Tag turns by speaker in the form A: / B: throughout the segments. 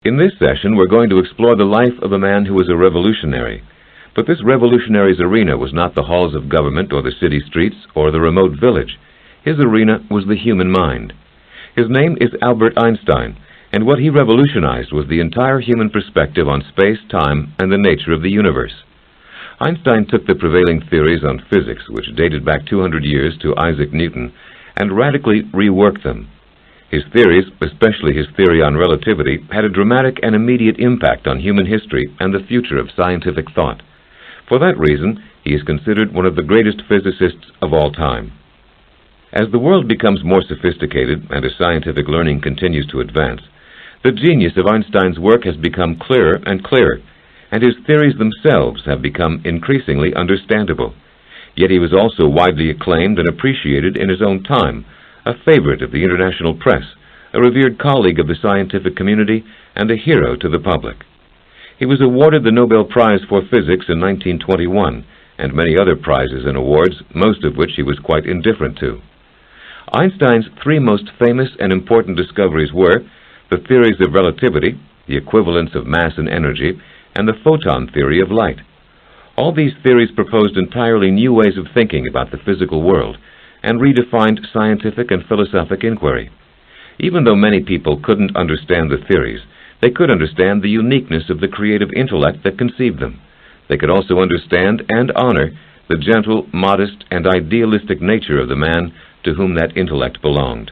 A: In this session, we're going to explore the life of a man who was a revolutionary. But this revolutionary's arena was not the halls of government or the city streets or the remote village. His arena was the human mind. His name is Albert Einstein, and what he revolutionized was the entire human perspective on space, time, and the nature of the universe. Einstein took the prevailing theories on physics, which dated back 200 years to Isaac Newton, and radically reworked them. His theories, especially his theory on relativity, had a dramatic and immediate impact on human history and the future of scientific thought. For that reason, he is considered one of the greatest physicists of all time. As the world becomes more sophisticated and as scientific learning continues to advance, the genius of Einstein's work has become clearer and clearer, and his theories themselves have become increasingly understandable. Yet he was also widely acclaimed and appreciated in his own time, a favorite of the international press, a revered colleague of the scientific community, and a hero to the public. He was awarded the Nobel Prize for Physics in 1921, and many other prizes and awards, most of which he was quite indifferent to. Einstein's three most famous and important discoveries were the theories of relativity, the equivalence of mass and energy, and the photon theory of light. All these theories proposed entirely new ways of thinking about the physical world, and redefined scientific and philosophic inquiry. Even though many people couldn't understand the theories, they could understand the uniqueness of the creative intellect that conceived them. They could also understand and honor the gentle, modest, and idealistic nature of the man to whom that intellect belonged.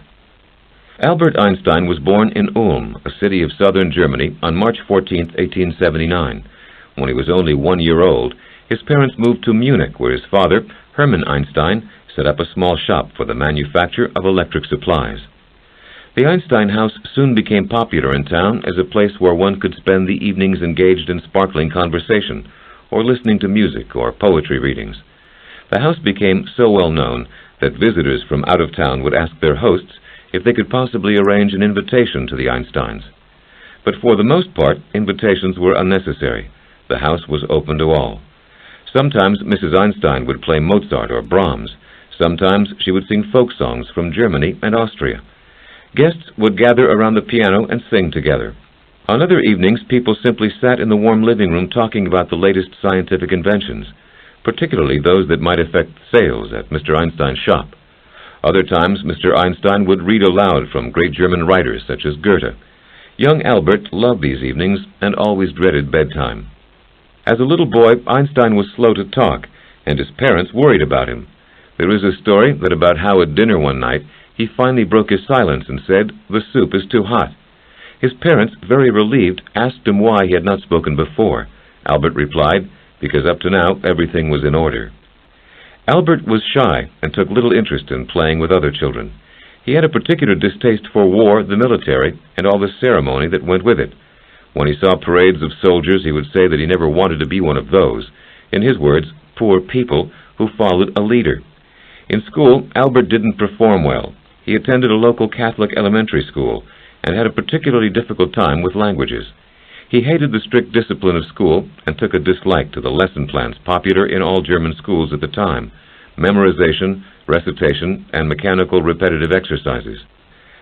A: Albert Einstein was born in Ulm, a city of southern Germany, on March 14, 1879. When he was only 1 year old, his parents moved to Munich, where his father, Hermann Einstein, set up a small shop for the manufacture of electric supplies. The Einstein house soon became popular in town as a place where one could spend the evenings engaged in sparkling conversation, or listening to music or poetry readings. The house became so well known that visitors from out of town would ask their hosts if they could possibly arrange an invitation to the Einsteins. But for the most part, invitations were unnecessary. The house was open to all. Sometimes Mrs. Einstein would play Mozart or Brahms. Sometimes she would sing folk songs from Germany and Austria. Guests would gather around the piano and sing together. On other evenings, people simply sat in the warm living room talking about the latest scientific inventions, particularly those that might affect sales at Mr. Einstein's shop. Other times, Mr. Einstein would read aloud from great German writers such as Goethe. Young Albert loved these evenings and always dreaded bedtime. As a little boy, Einstein was slow to talk, and his parents worried about him. There is a story that about how at dinner one night he finally broke his silence and said, "The soup is too hot." His parents, very relieved, asked him why he had not spoken before. Albert replied, because up to now everything was in order. Albert was shy and took little interest in playing with other children. He had a particular distaste for war, the military, and all the ceremony that went with it. When he saw parades of soldiers, he would say that he never wanted to be one of those. In his words, poor people who followed a leader. In school, Albert didn't perform well. He attended a local Catholic elementary school and had a particularly difficult time with languages. He hated the strict discipline of school and took a dislike to the lesson plans popular in all German schools at the time: memorization, recitation, and mechanical repetitive exercises.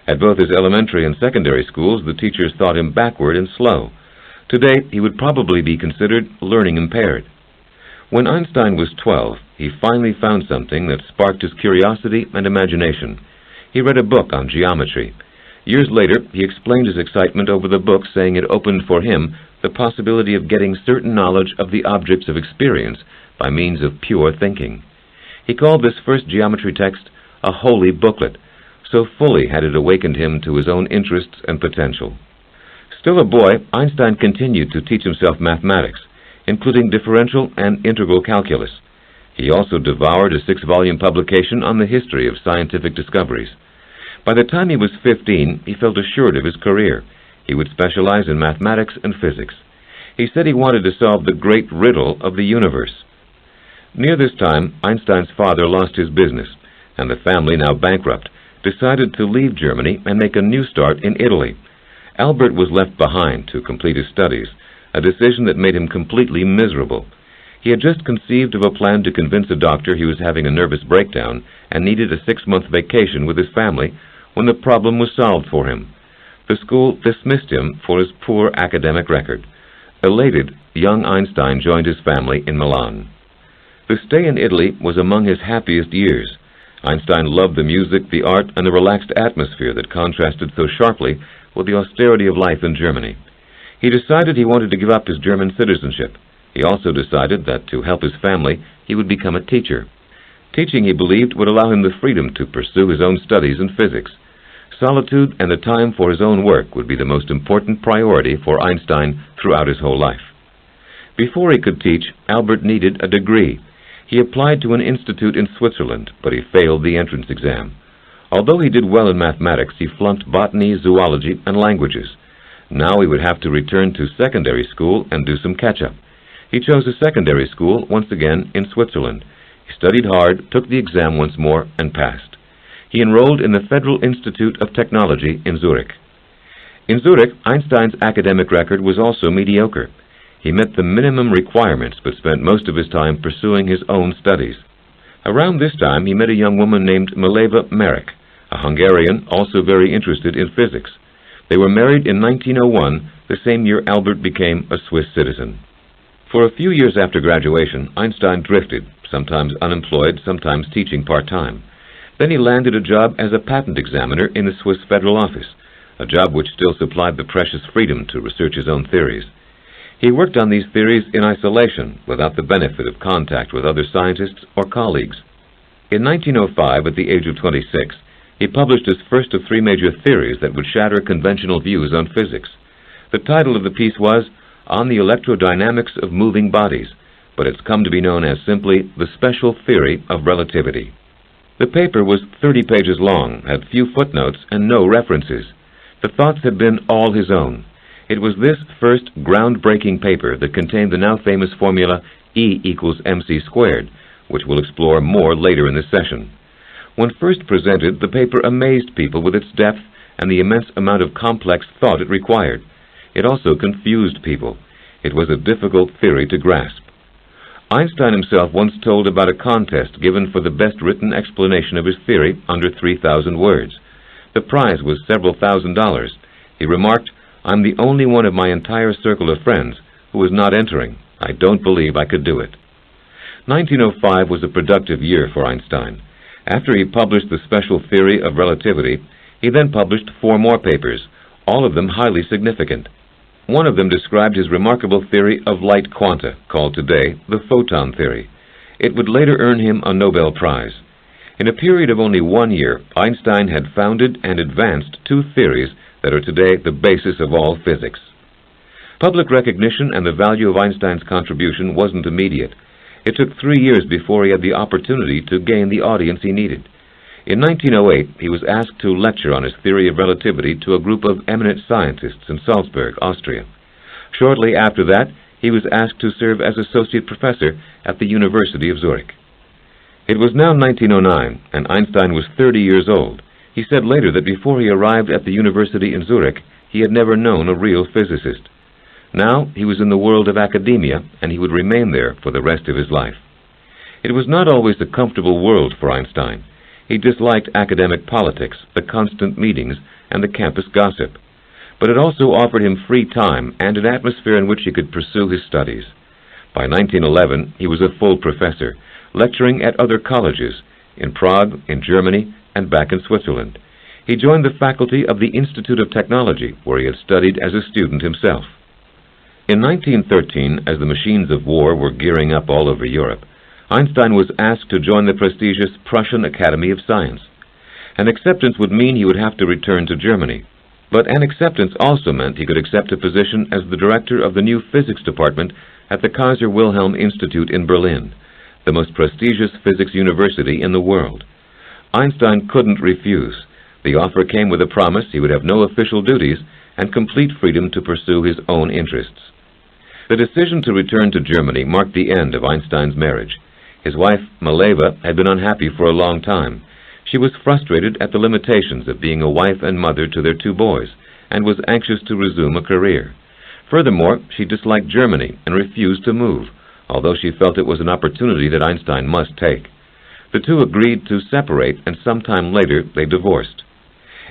A: At both his elementary and secondary schools, the teachers thought him backward and slow. Today, he would probably be considered learning impaired. When Einstein was 12, he finally found something that sparked his curiosity and imagination. He read a book on geometry. Years later, he explained his excitement over the book, saying it opened for him the possibility of getting certain knowledge of the objects of experience by means of pure thinking. He called this first geometry text a holy booklet, so fully had it awakened him to his own interests and potential. Still a boy, Einstein continued to teach himself mathematics, including differential and integral calculus. He also devoured a 6-volume publication on the history of scientific discoveries. By the time he was 15, he felt assured of his career. He would specialize in mathematics and physics. He said he wanted to solve the great riddle of the universe. Near this time, Einstein's father lost his business, and the family, now bankrupt, decided to leave Germany and make a new start in Italy. Albert was left behind to complete his studies, a decision that made him completely miserable. He had just conceived of a plan to convince a doctor he was having a nervous breakdown and needed a 6-month vacation with his family when the problem was solved for him. The school dismissed him for his poor academic record. Elated, young Einstein joined his family in Milan. The stay in Italy was among his happiest years. Einstein loved the music, the art, and the relaxed atmosphere that contrasted so sharply with the austerity of life in Germany. He decided he wanted to give up his German citizenship. He also decided that to help his family, he would become a teacher. Teaching, he believed, would allow him the freedom to pursue his own studies in physics. Solitude and the time for his own work would be the most important priority for Einstein throughout his whole life. Before he could teach, Albert needed a degree. He applied to an institute in Switzerland, but he failed the entrance exam. Although he did well in mathematics, he flunked botany, zoology, and languages. Now he would have to return to secondary school and do some catch-up. He chose a secondary school, once again, in Switzerland. He studied hard, took the exam once more, and passed. He enrolled in the Federal Institute of Technology in Zürich. In Zürich, Einstein's academic record was also mediocre. He met the minimum requirements, but spent most of his time pursuing his own studies. Around this time, he met a young woman named Mileva Merrick, a Hungarian also very interested in physics. They were married in 1901, the same year Albert became a Swiss citizen. For a few years after graduation, Einstein drifted, sometimes unemployed, sometimes teaching part-time. Then he landed a job as a patent examiner in the Swiss Federal Office, a job which still supplied the precious freedom to research his own theories. He worked on these theories in isolation, without the benefit of contact with other scientists or colleagues. In 1905, at the age of 26, he published his first of three major theories that would shatter conventional views on physics. The title of the piece was On the Electrodynamics of Moving Bodies, but it's come to be known as simply The Special Theory of Relativity. The paper was 30 pages long, had few footnotes, and no references. The thoughts had been all his own. It was this first groundbreaking paper that contained the now famous formula E equals mc squared, which we'll explore more later in this session. When first presented, the paper amazed people with its depth and the immense amount of complex thought it required. It also confused people. It was a difficult theory to grasp. Einstein himself once told about a contest given for the best written explanation of his theory under 3,000 words. The prize was several $1,000s. He remarked, "I'm the only one of my entire circle of friends who is not entering. I don't believe I could do it." 1905 was a productive year for Einstein. After he published the special theory of relativity, he then published 4 more papers, all of them highly significant. One of them described his remarkable theory of light quanta, called today the photon theory. It would later earn him a Nobel Prize. In a period of only 1 year, Einstein had founded and advanced 2 theories that are today the basis of all physics. Public recognition and the value of Einstein's contribution wasn't immediate. It took 3 years before he had the opportunity to gain the audience he needed. In 1908, he was asked to lecture on his theory of relativity to a group of eminent scientists in Salzburg, Austria. Shortly after that, he was asked to serve as associate professor at the University of Zürich. It was now 1909, and Einstein was 30 years old. He said later that before he arrived at the university in Zürich, he had never known a real physicist. Now he was in the world of academia, and he would remain there for the rest of his life. It was not always a comfortable world for Einstein. He disliked academic politics, the constant meetings, and the campus gossip. But it also offered him free time and an atmosphere in which he could pursue his studies. By 1911, he was a full professor, lecturing at other colleges, in Prague, in Germany, and back in Switzerland. He joined the faculty of the Institute of Technology, where he had studied as a student himself. In 1913, as the machines of war were gearing up all over Europe, Einstein was asked to join the prestigious Prussian Academy of Science. An acceptance would mean he would have to return to Germany. But an acceptance also meant he could accept a position as the director of the new physics department at the Kaiser Wilhelm Institute in Berlin, the most prestigious physics university in the world. Einstein couldn't refuse. The offer came with a promise he would have no official duties and complete freedom to pursue his own interests. The decision to return to Germany marked the end of Einstein's marriage. His wife, Mileva, had been unhappy for a long time. She was frustrated at the limitations of being a wife and mother to their 2 boys, and was anxious to resume a career. Furthermore, she disliked Germany and refused to move, although she felt it was an opportunity that Einstein must take. The 2 agreed to separate, and sometime later they divorced.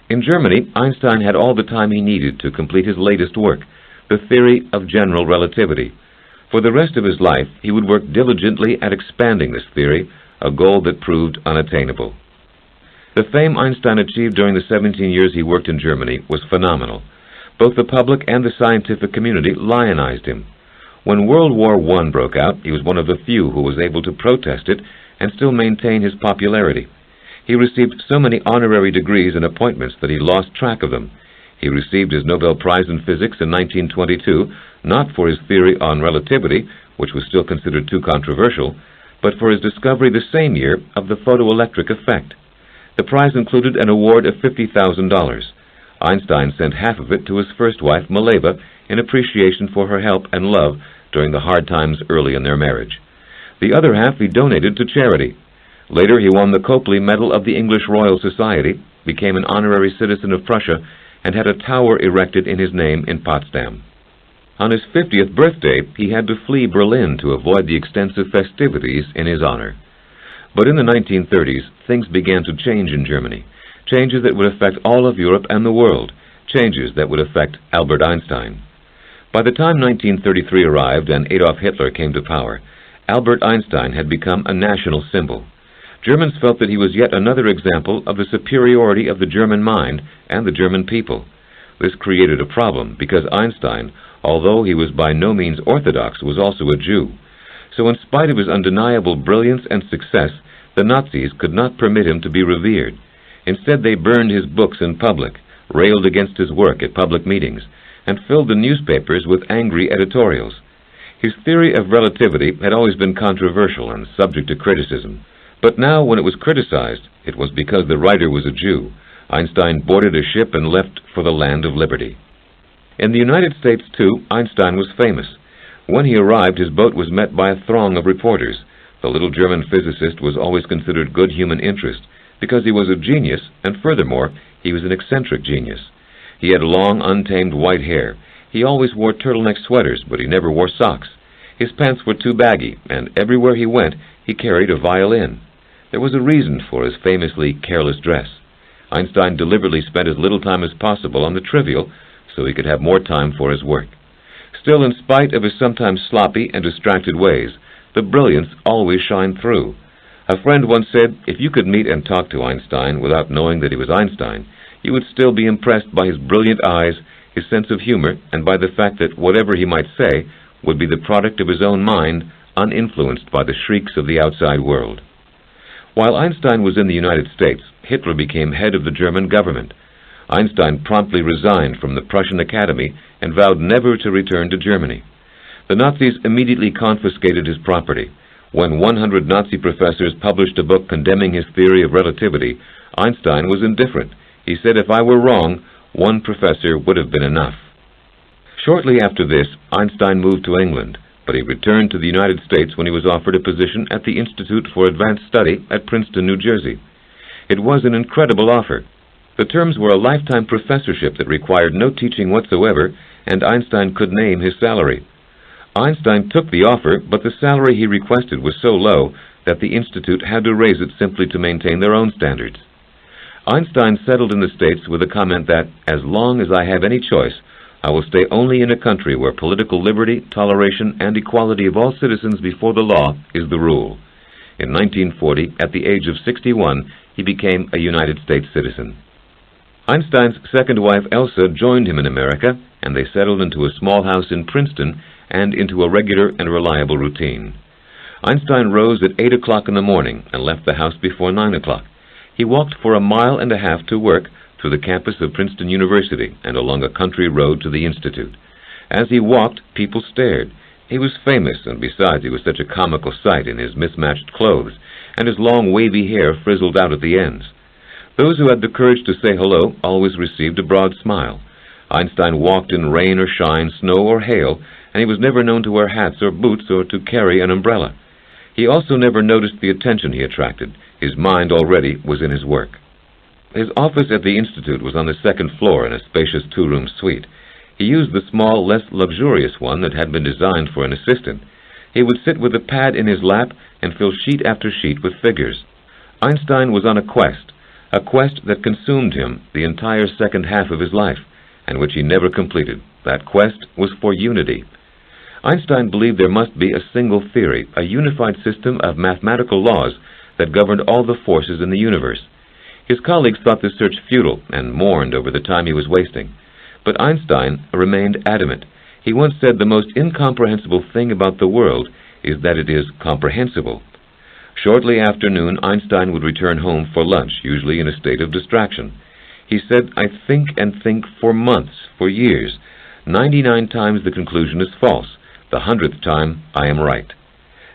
A: In Germany, Einstein had all the time he needed to complete his latest work, the theory of general relativity. For the rest of his life, he would work diligently at expanding this theory, a goal that proved unattainable. The fame Einstein achieved during the 17 years he worked in Germany was phenomenal. Both the public and the scientific community lionized him. When World War I broke out, he was one of the few who was able to protest it and still maintain his popularity. He received so many honorary degrees and appointments that he lost track of them. He received his Nobel Prize in Physics in 1922, not for his theory on relativity, which was still considered too controversial, but for his discovery the same year of the photoelectric effect. The prize included an award of $50,000. Einstein sent half of it to his first wife, Mileva, in appreciation for her help and love during the hard times early in their marriage. The other half he donated to charity. Later he won the Copley Medal of the English Royal Society, became an honorary citizen of Prussia, and had a tower erected in his name in Potsdam. On his 50th birthday, he had to flee Berlin to avoid the extensive festivities in his honor. But in the 1930s, things began to change in Germany, changes that would affect all of Europe and the world, changes that would affect Albert Einstein. By the time 1933 arrived and Adolf Hitler came to power, Albert Einstein had become a national symbol. Germans felt that he was yet another example of the superiority of the German mind and the German people. This created a problem because Einstein, although he was by no means orthodox, was also a Jew. So in spite of his undeniable brilliance and success, the Nazis could not permit him to be revered. Instead, they burned his books in public, railed against his work at public meetings, and filled the newspapers with angry editorials. His theory of relativity had always been controversial and subject to criticism. But now, when it was criticized, it was because the writer was a Jew. Einstein boarded a ship and left for the land of liberty. In the United States, too, Einstein was famous. When he arrived, his boat was met by a throng of reporters. The little German physicist was always considered good human interest because he was a genius, and furthermore, he was an eccentric genius. He had long, untamed white hair. He always wore turtleneck sweaters, but he never wore socks. His pants were too baggy, and everywhere he went, he carried a violin. There was a reason for his famously careless dress. Einstein deliberately spent as little time as possible on the trivial so he could have more time for his work. Still, in spite of his sometimes sloppy and distracted ways, the brilliance always shined through. A friend once said, if you could meet and talk to Einstein without knowing that he was Einstein, you would still be impressed by his brilliant eyes, his sense of humor, and by the fact that whatever he might say would be the product of his own mind, uninfluenced by the shrieks of the outside world. While Einstein was in the United States, Hitler became head of the German government. Einstein promptly resigned from the Prussian Academy and vowed never to return to Germany. The Nazis immediately confiscated his property. When 100 Nazi professors published a book condemning his theory of relativity, Einstein was indifferent. He said, if I were wrong, one professor would have been enough. Shortly after this, Einstein moved to England, but he returned to the United States when he was offered a position at the Institute for Advanced Study at Princeton, New Jersey. It was an incredible offer. The terms were a lifetime professorship that required no teaching whatsoever, and Einstein could name his salary. Einstein took the offer, but the salary he requested was so low that the Institute had to raise it simply to maintain their own standards. Einstein settled in the States with a comment that, as long as I have any choice, I will stay only in a country where political liberty, toleration, and equality of all citizens before the law is the rule. In 1940, at the age of 61, he became a United States citizen. Einstein's second wife, Elsa, joined him in America, and they settled into a small house in Princeton and into a regular and reliable routine. Einstein rose at 8 o'clock in the morning and left the house before 9 o'clock. He walked for a mile and a half to work through the campus of Princeton University and along a country road to the Institute. As he walked, people stared. He was famous, and besides, he was such a comical sight in his mismatched clothes, and his long wavy hair frizzled out at the ends. Those who had the courage to say hello always received a broad smile. Einstein walked in rain or shine, snow or hail, and he was never known to wear hats or boots or to carry an umbrella. He also never noticed the attention he attracted. His mind already was in his work. His office at the Institute was on the second floor in a spacious two-room suite. He used the small, less luxurious one that had been designed for an assistant. He would sit with a pad in his lap and fill sheet after sheet with figures. Einstein was on a quest. a quest that consumed him the entire second half of his life, and which he never completed. That quest was for unity. Einstein believed there must be a single theory, a unified system of mathematical laws that governed all the forces in the universe. His colleagues thought this search futile and mourned over the time he was wasting. But Einstein remained adamant. He once said the most incomprehensible thing about the world is that it is comprehensible. Shortly after noon, Einstein would return home for lunch, usually in a state of distraction. He said, "I think and think for months, for years. 99 times the conclusion is false. The 100th time, I am right."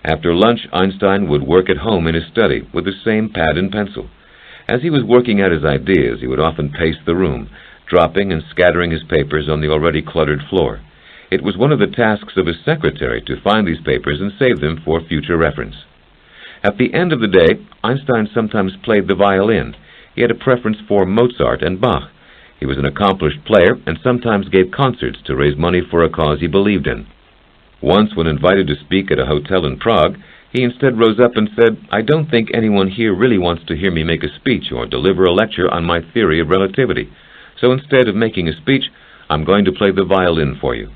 A: After lunch, Einstein would work at home in his study with the same pad and pencil. As he was working out his ideas, he would often pace the room, dropping and scattering his papers on the already cluttered floor. It was one of the tasks of his secretary to find these papers and save them for future reference. At the end of the day, Einstein sometimes played the violin. He had a preference for Mozart and Bach. He was an accomplished player and sometimes gave concerts to raise money for a cause he believed in. Once, when invited to speak at a hotel in Prague, he instead rose up and said, "I don't think anyone here really wants to hear me make a speech or deliver a lecture on my theory of relativity. So instead of making a speech, I'm going to play the violin for you."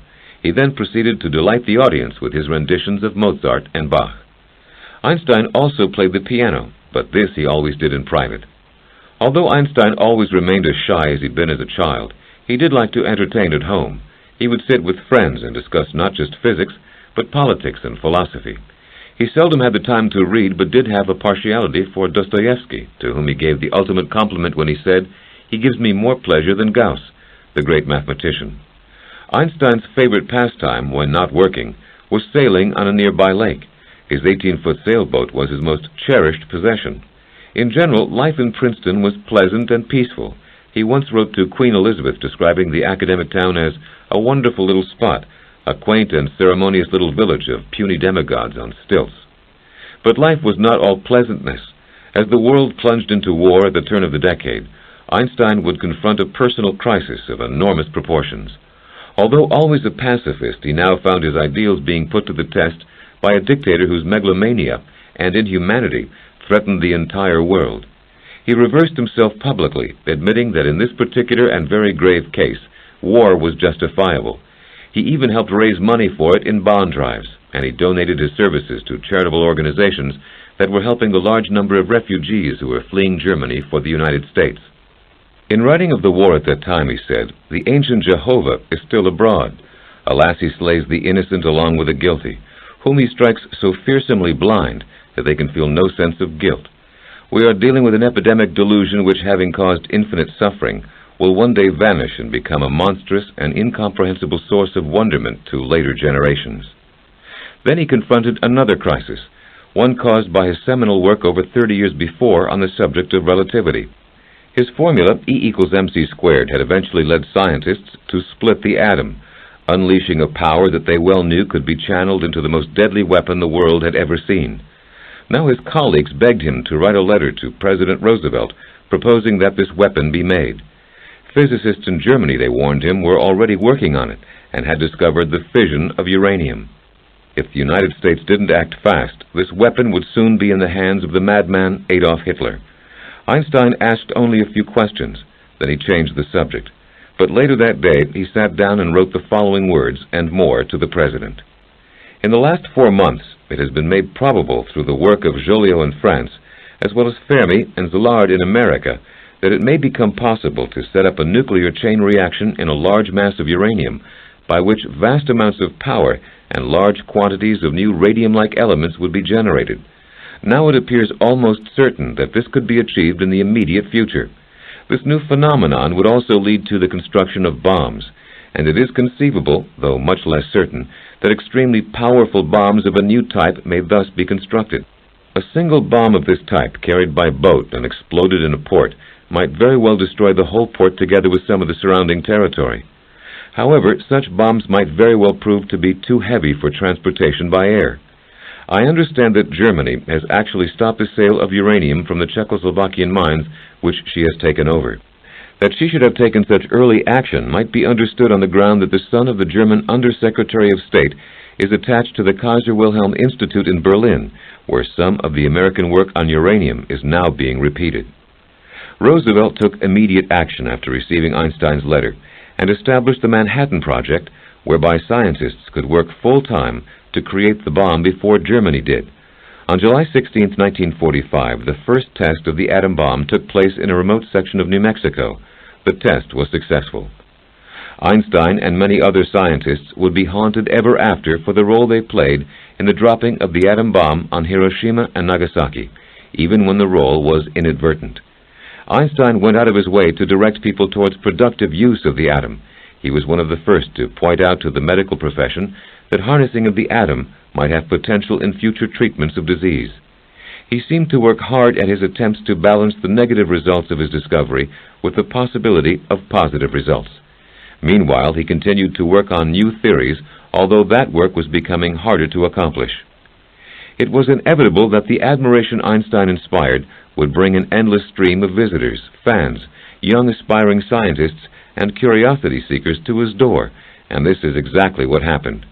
A: He then proceeded to delight the audience with his renditions of Mozart and Bach. Einstein also played the piano, but this he always did in private. Although Einstein always remained as shy as he'd been as a child, he did like to entertain at home. He would sit with friends and discuss not just physics, but politics and philosophy. He seldom had the time to read, but did have a partiality for Dostoevsky, to whom he gave the ultimate compliment when he said, "He gives me more pleasure than Gauss," the great mathematician. Einstein's favorite pastime, when not working, was sailing on a nearby lake. His 18-foot sailboat was his most cherished possession. In general, life in Princeton was pleasant and peaceful. He once wrote to Queen Elizabeth describing the academic town as a wonderful little spot, a quaint and ceremonious little village of puny demigods on stilts. But life was not all pleasantness. As the world plunged into war at the turn of the decade, Einstein would confront a personal crisis of enormous proportions. Although always a pacifist, he now found his ideals being put to the test by a dictator whose megalomania and inhumanity threatened the entire world. He reversed himself publicly, admitting that in this particular and very grave case, war was justifiable. He even helped raise money for it in bond drives, and he donated his services to charitable organizations that were helping the large number of refugees who were fleeing Germany for the United States. In writing of the war at that time, he said, "The ancient Jehovah is still abroad. Alas, he slays the innocent along with the guilty, whom he strikes so fearsomely blind that they can feel no sense of guilt. We are dealing with an epidemic delusion which, having caused infinite suffering, will one day vanish and become a monstrous and incomprehensible source of wonderment to later generations." Then he confronted another crisis, one caused by his seminal work over 30 years before on the subject of relativity. His formula, E=mc², had eventually led scientists to split the atom, unleashing a power that they well knew could be channeled into the most deadly weapon the world had ever seen. Now his colleagues begged him to write a letter to President Roosevelt proposing that this weapon be made. Physicists in Germany, they warned him, were already working on it and had discovered the fission of uranium. If the United States didn't act fast, this weapon would soon be in the hands of the madman Adolf Hitler. Einstein asked only a few questions, then he changed the subject. But later that day, he sat down and wrote the following words, and more, to the President. "In the last 4 months, it has been made probable through the work of Joliot in France, as well as Fermi and Szilard in America, that it may become possible to set up a nuclear chain reaction in a large mass of uranium, by which vast amounts of power and large quantities of new radium-like elements would be generated. Now it appears almost certain that this could be achieved in the immediate future. This new phenomenon would also lead to the construction of bombs, and it is conceivable, though much less certain, that extremely powerful bombs of a new type may thus be constructed. A single bomb of this type, carried by boat and exploded in a port, might very well destroy the whole port together with some of the surrounding territory. However, such bombs might very well prove to be too heavy for transportation by air. I understand that Germany has actually stopped the sale of uranium from the Czechoslovakian mines which she has taken over. That she should have taken such early action might be understood on the ground that the son of the German Under-Secretary of State is attached to the Kaiser Wilhelm Institute in Berlin, where some of the American work on uranium is now being repeated. Roosevelt took immediate action after receiving Einstein's letter and established the Manhattan Project, whereby scientists could work full-time to create the bomb before Germany did. On July 16, 1945, the first test of the atom bomb took place in a remote section of New Mexico. The test was successful. Einstein and many other scientists would be haunted ever after for the role they played in the dropping of the atom bomb on Hiroshima and Nagasaki, even when the role was inadvertent. Einstein went out of his way to direct people towards productive use of the atom. He was one of the first to point out to the medical profession that harnessing of the atom might have potential in future treatments of disease. He seemed to work hard at his attempts to balance the negative results of his discovery with the possibility of positive results. Meanwhile, he continued to work on new theories, although that work was becoming harder to accomplish. It was inevitable that the admiration Einstein inspired would bring an endless stream of visitors, fans, young aspiring scientists, and curiosity seekers to his door, and this is exactly what happened.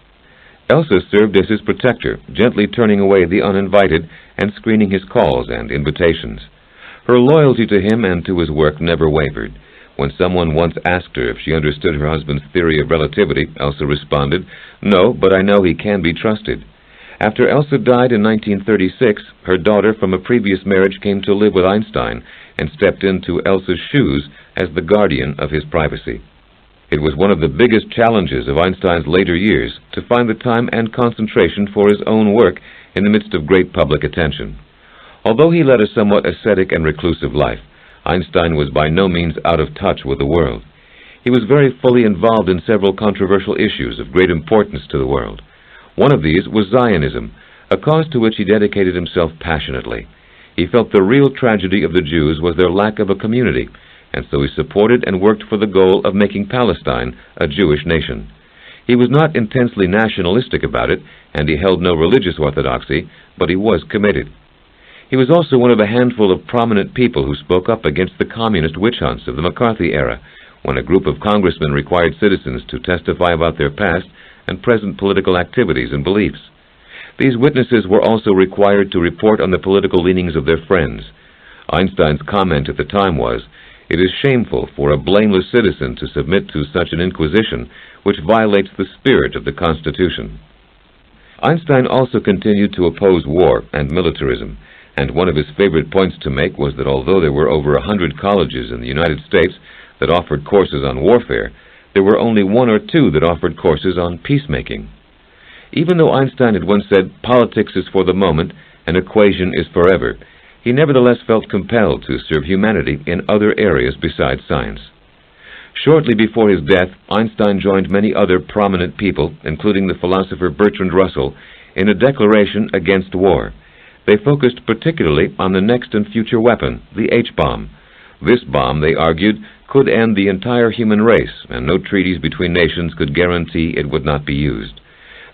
A: Elsa served as his protector, gently turning away the uninvited and screening his calls and invitations. Her loyalty to him and to his work never wavered. When someone once asked her if she understood her husband's theory of relativity, Elsa responded, "No, but I know he can be trusted." After Elsa died in 1936, her daughter from a previous marriage came to live with Einstein and stepped into Elsa's shoes as the guardian of his privacy. It was one of the biggest challenges of Einstein's later years to find the time and concentration for his own work in the midst of great public attention. Although he led a somewhat ascetic and reclusive life, Einstein was by no means out of touch with the world. He was very fully involved in several controversial issues of great importance to the world. One of these was Zionism, a cause to which he dedicated himself passionately. He felt the real tragedy of the Jews was their lack of a community, and so he supported and worked for the goal of making Palestine a Jewish nation. He was not intensely nationalistic about it, and he held no religious orthodoxy, but he was committed. He was also one of a handful of prominent people who spoke up against the communist witch hunts of the McCarthy era, when a group of congressmen required citizens to testify about their past and present political activities and beliefs. These witnesses were also required to report on the political leanings of their friends. Einstein's comment at the time was, "It is shameful for a blameless citizen to submit to such an inquisition, which violates the spirit of the Constitution." Einstein also continued to oppose war and militarism, and one of his favorite points to make was that although there were over 100 colleges in the United States that offered courses on warfare, there were only one or two that offered courses on peacemaking. Even though Einstein had once said, "Politics is for the moment, an equation is forever," he nevertheless felt compelled to serve humanity in other areas besides science. Shortly before his death, Einstein joined many other prominent people, including the philosopher Bertrand Russell, in a declaration against war. They focused particularly on the next and future weapon, the H-bomb. This bomb, they argued, could end the entire human race, and no treaties between nations could guarantee it would not be used.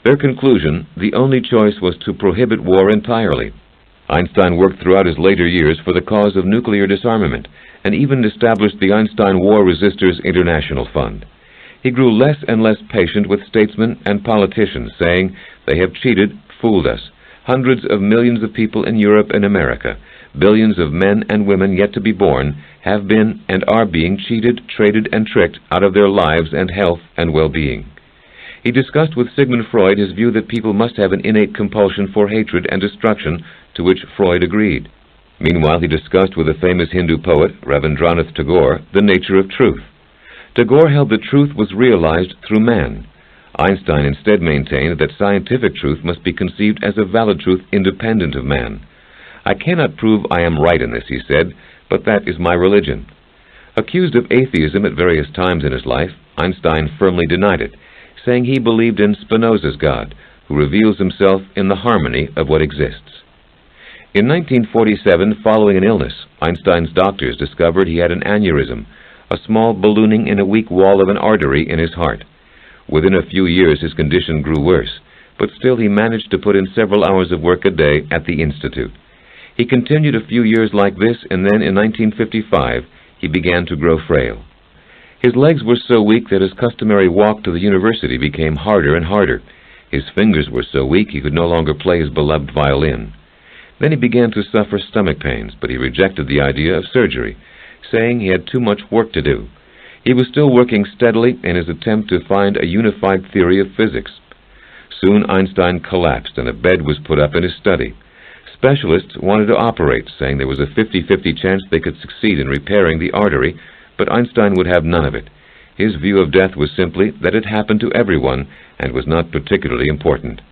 A: Their conclusion, the only choice was to prohibit war entirely. Einstein worked throughout his later years for the cause of nuclear disarmament, and even established the Einstein War Resisters International Fund. He grew less and less patient with statesmen and politicians, saying, "They have cheated, fooled us. Hundreds of millions of people in Europe and America, billions of men and women yet to be born, have been and are being cheated, traded, and tricked out of their lives and health and well-being." He discussed with Sigmund Freud his view that people must have an innate compulsion for hatred and destruction, to which Freud agreed. Meanwhile, he discussed with the famous Hindu poet, Rabindranath Tagore, the nature of truth. Tagore held that truth was realized through man. Einstein instead maintained that scientific truth must be conceived as a valid truth independent of man. "I cannot prove I am right in this," he said, "but that is my religion." Accused of atheism at various times in his life, Einstein firmly denied it, saying he believed in Spinoza's God, who reveals himself in the harmony of what exists. In 1947, following an illness, Einstein's doctors discovered he had an aneurysm, a small ballooning in a weak wall of an artery in his heart. Within a few years his condition grew worse, but still he managed to put in several hours of work a day at the Institute. He continued a few years like this, and then in 1955 he began to grow frail. His legs were so weak that his customary walk to the university became harder and harder. His fingers were so weak he could no longer play his beloved violin. Then he began to suffer stomach pains, but he rejected the idea of surgery, saying he had too much work to do. He was still working steadily in his attempt to find a unified theory of physics. Soon Einstein collapsed and a bed was put up in his study. Specialists wanted to operate, saying there was a 50-50 chance they could succeed in repairing the artery, but Einstein would have none of it. His view of death was simply that it happened to everyone and was not particularly important.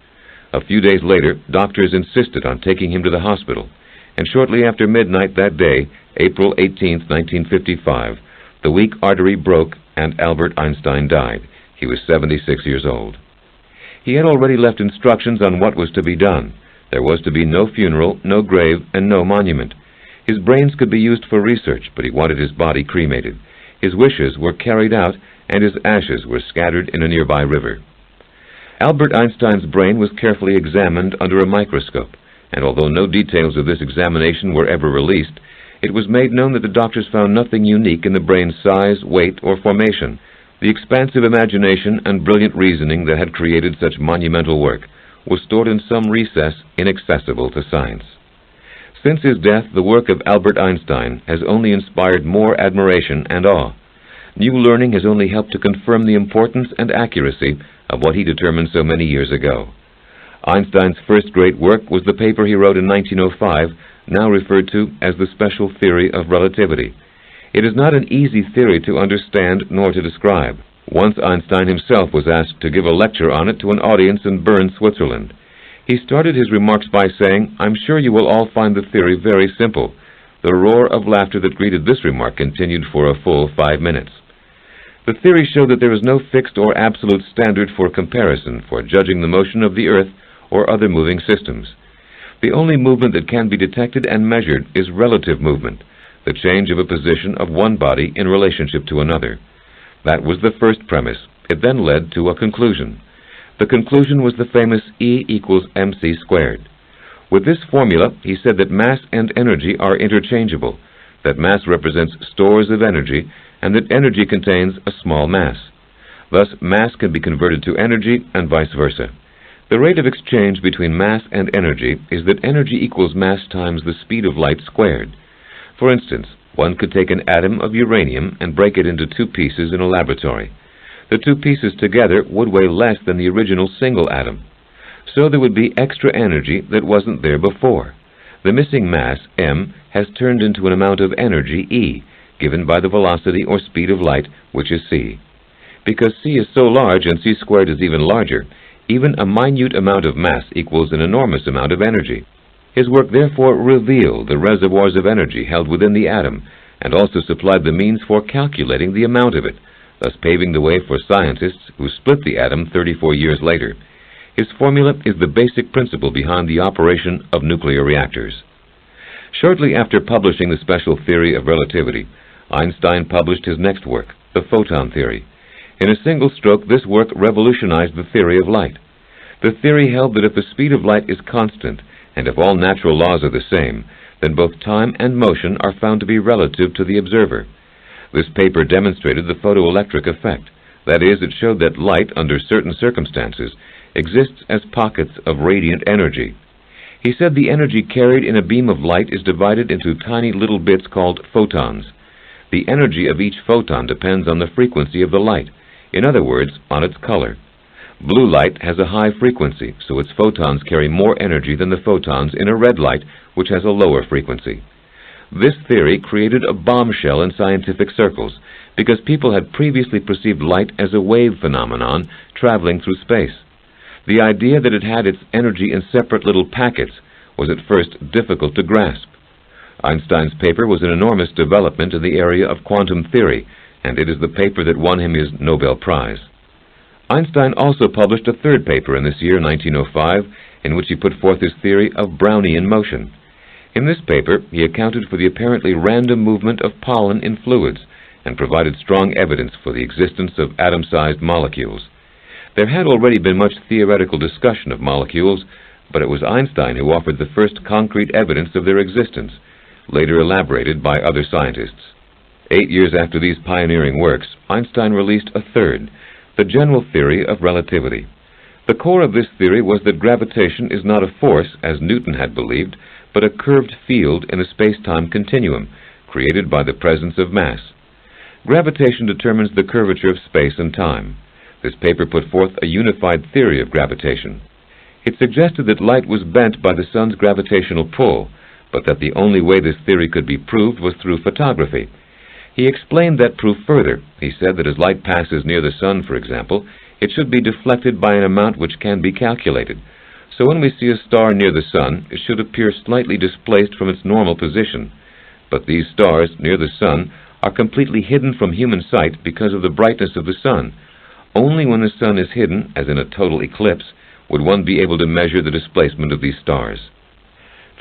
A: A few days later, doctors insisted on taking him to the hospital, and shortly after midnight that day, April 18, 1955, the weak artery broke and Albert Einstein died. He was 76 years old. He had already left instructions on what was to be done. There was to be no funeral, no grave, and no monument. His brains could be used for research, but he wanted his body cremated. His wishes were carried out, and his ashes were scattered in a nearby river. Albert Einstein's brain was carefully examined under a microscope, and although no details of this examination were ever released, it was made known that the doctors found nothing unique in the brain's size, weight, or formation. The expansive imagination and brilliant reasoning that had created such monumental work was stored in some recess inaccessible to science. Since his death, the work of Albert Einstein has only inspired more admiration and awe. New learning has only helped to confirm the importance and accuracy of what he determined so many years ago. Einstein's first great work was the paper he wrote in 1905, now referred to as the special theory of relativity. It is not an easy theory to understand nor to describe. Once Einstein himself was asked to give a lecture on it to an audience in Bern, Switzerland. He started his remarks by saying, "I'm sure you will all find the theory very simple." The roar of laughter that greeted this remark continued for a full 5 minutes. The theory showed that there is no fixed or absolute standard for comparison for judging the motion of the Earth or other moving systems. The only movement that can be detected and measured is relative movement, the change of a position of one body in relationship to another. That was the first premise. It then led to a conclusion. The conclusion was the famous E equals mc squared. With this formula, he said that mass and energy are interchangeable, that mass represents stores of energy, and that energy contains a small mass. Thus, mass can be converted to energy and vice versa. The rate of exchange between mass and energy is that energy equals mass times the speed of light squared. For instance, one could take an atom of uranium and break it into 2 pieces in a laboratory. The 2 pieces together would weigh less than the original single atom. So there would be extra energy that wasn't there before. The missing mass, m, has turned into an amount of energy, E, given by the velocity or speed of light, which is c. Because c is so large and c squared is even larger, even a minute amount of mass equals an enormous amount of energy. His work therefore revealed the reservoirs of energy held within the atom, and also supplied the means for calculating the amount of it, thus paving the way for scientists who split the atom 34 years later. His formula is the basic principle behind the operation of nuclear reactors. Shortly after publishing the special theory of relativity, Einstein published his next work, the photon theory. In a single stroke, this work revolutionized the theory of light. The theory held that if the speed of light is constant, and if all natural laws are the same, then both time and motion are found to be relative to the observer. This paper demonstrated the photoelectric effect. That is, it showed that light, under certain circumstances, exists as pockets of radiant energy. He said the energy carried in a beam of light is divided into tiny little bits called photons. The energy of each photon depends on the frequency of the light, in other words, on its color. Blue light has a high frequency, so its photons carry more energy than the photons in a red light, which has a lower frequency. This theory created a bombshell in scientific circles, because people had previously perceived light as a wave phenomenon traveling through space. The idea that it had its energy in separate little packets was at first difficult to grasp. Einstein's paper was an enormous development in the area of quantum theory, and it is the paper that won him his Nobel Prize. Einstein also published a third paper in this year, 1905, in which he put forth his theory of Brownian motion. In this paper, he accounted for the apparently random movement of pollen in fluids, and provided strong evidence for the existence of atom-sized molecules. There had already been much theoretical discussion of molecules, but it was Einstein who offered the first concrete evidence of their existence, later elaborated by other scientists. 8 years after these pioneering works, Einstein released a third, the general theory of relativity. The core of this theory was that gravitation is not a force, as Newton had believed, but a curved field in a space-time continuum, created by the presence of mass. Gravitation determines the curvature of space and time. This paper put forth a unified theory of gravitation. It suggested that light was bent by the sun's gravitational pull, but that the only way this theory could be proved was through photography. He explained that proof further. He said that as light passes near the sun, for example, it should be deflected by an amount which can be calculated. So when we see a star near the sun, it should appear slightly displaced from its normal position. But these stars near the sun are completely hidden from human sight because of the brightness of the sun. Only when the sun is hidden, as in a total eclipse, would one be able to measure the displacement of these stars.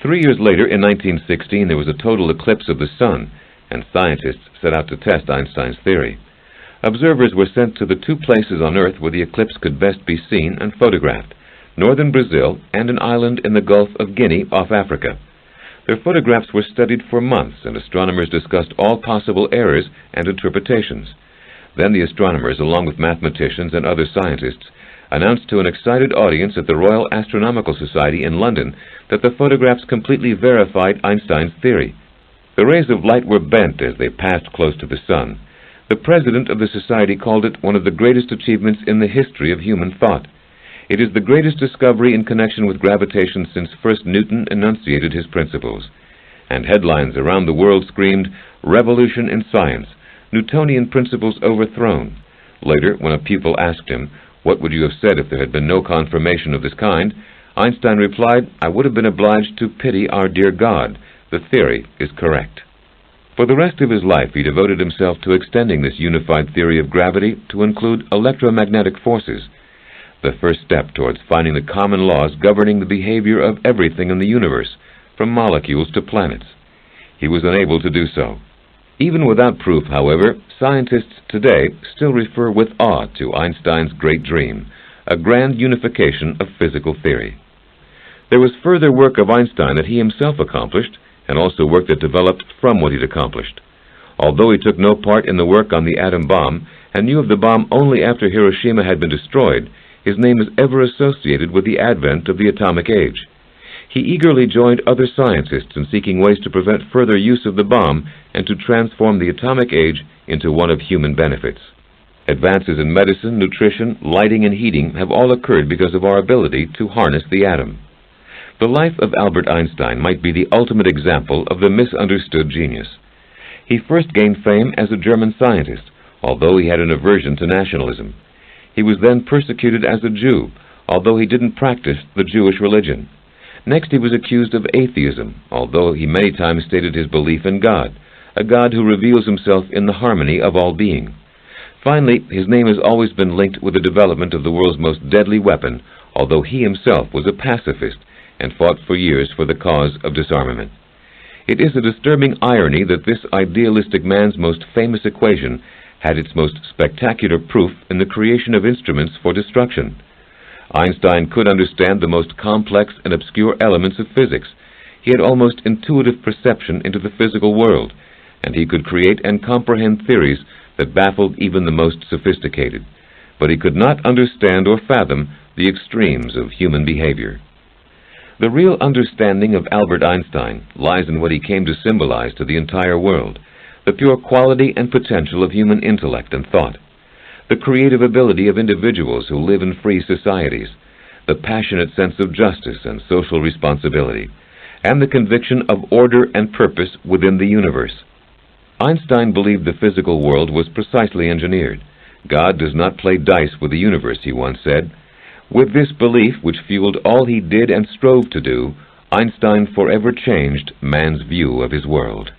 A: 3 years later, in 1916, there was a total eclipse of the sun, and scientists set out to test Einstein's theory. Observers were sent to the two places on Earth where the eclipse could best be seen and photographed, northern Brazil and an island in the Gulf of Guinea off Africa. Their photographs were studied for months, and astronomers discussed all possible errors and interpretations. Then the astronomers, along with mathematicians and other scientists, announced to an excited audience at the Royal Astronomical Society in London that the photographs completely verified Einstein's theory. The rays of light were bent as they passed close to the sun. The president of the society called it one of the greatest achievements in the history of human thought. It is the greatest discovery in connection with gravitation since first Newton enunciated his principles. And headlines around the world screamed, "Revolution in science, Newtonian principles overthrown." Later, when a pupil asked him, "What would you have said if there had been no confirmation of this kind?" Einstein replied, "I would have been obliged to pity our dear God. The theory is correct." For the rest of his life, he devoted himself to extending this unified theory of gravity to include electromagnetic forces, the first step towards finding the common laws governing the behavior of everything in the universe, from molecules to planets. He was unable to do so. Even without proof, however, scientists today still refer with awe to Einstein's great dream, a grand unification of physical theory. There was further work of Einstein that he himself accomplished, and also work that developed from what he'd accomplished. Although he took no part in the work on the atom bomb, and knew of the bomb only after Hiroshima had been destroyed, his name is ever associated with the advent of the atomic age. He eagerly joined other scientists in seeking ways to prevent further use of the bomb and to transform the atomic age into one of human benefits. Advances in medicine, nutrition, lighting, and heating have all occurred because of our ability to harness the atom. The life of Albert Einstein might be the ultimate example of the misunderstood genius. He first gained fame as a German scientist, although he had an aversion to nationalism. He was then persecuted as a Jew, although he didn't practice the Jewish religion. Next, he was accused of atheism, although he many times stated his belief in God, a God who reveals himself in the harmony of all being. Finally, his name has always been linked with the development of the world's most deadly weapon, although he himself was a pacifist and fought for years for the cause of disarmament. It is a disturbing irony that this idealistic man's most famous equation had its most spectacular proof in the creation of instruments for destruction. Einstein could understand the most complex and obscure elements of physics. He had almost intuitive perception into the physical world, and he could create and comprehend theories that baffled even the most sophisticated. But he could not understand or fathom the extremes of human behavior. The real understanding of Albert Einstein lies in what he came to symbolize to the entire world, the pure quality and potential of human intellect and thought, the creative ability of individuals who live in free societies, the passionate sense of justice and social responsibility, and the conviction of order and purpose within the universe. Einstein believed the physical world was precisely engineered. God does not play dice with the universe, he once said. With this belief, which fueled all he did and strove to do, Einstein forever changed man's view of his world.